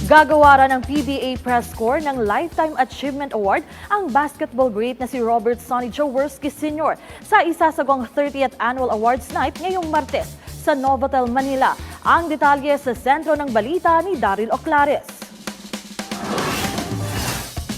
Gagawaran ng PBA Press Corps ng Lifetime Achievement Award ang basketball great na si Robert Sonny Jaworski Sr. sa isasagawang 30th Annual Awards Night ngayong Martes sa Novotel, Manila. Ang detalye sa sentro ng balita ni Daryl Oclares.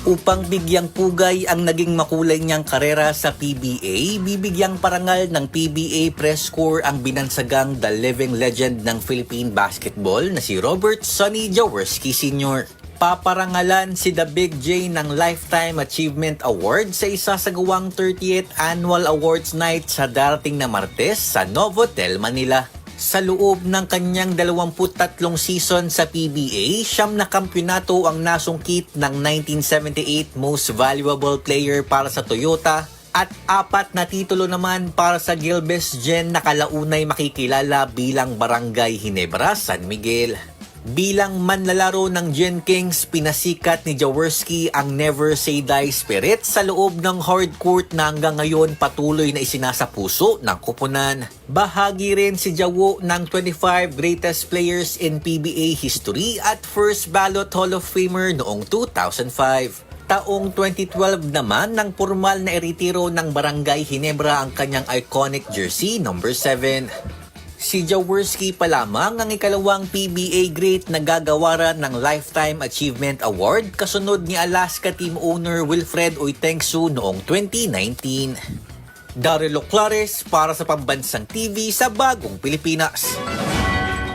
Upang bigyang pugay ang naging makulay niyang karera sa PBA, bibigyang parangal ng PBA Press Corps ang binansagang the living legend ng Philippine basketball na si Robert Sonny Jaworski Sr. Paparangalan si The Big J ng Lifetime Achievement Award sa isasagawang 30th Annual Awards Night sa darating na Martes sa Novotel, Manila. Sa loob ng kanyang 23 season sa PBA, 9 na kampyonato ang nasungkit ng 1978 Most Valuable Player para sa Toyota at 4 na titulo naman para sa Gilbes Gen na kalaunay makikilala bilang Barangay Ginebra, San Miguel. Bilang manlalaro ng Gen Kings, pinasikat ni Jaworski ang never say die spirit sa loob ng hard court na hanggang ngayon patuloy na isinasapuso ng kupunan. Bahagi rin si Jawo ng 25 greatest players in PBA history at first ballot Hall of Famer noong 2005. Taong 2012 naman nang formal na iretiro ng Barangay Ginebra ang kanyang iconic jersey number 7. Si Jaworski pa lamang ang ikalawang PBA great na gagawaran ng Lifetime Achievement Award kasunod ni Alaska team owner Wilfred Oitengsu noong 2019. Daryl Oclares para sa Pambansang TV sa Bagong Pilipinas.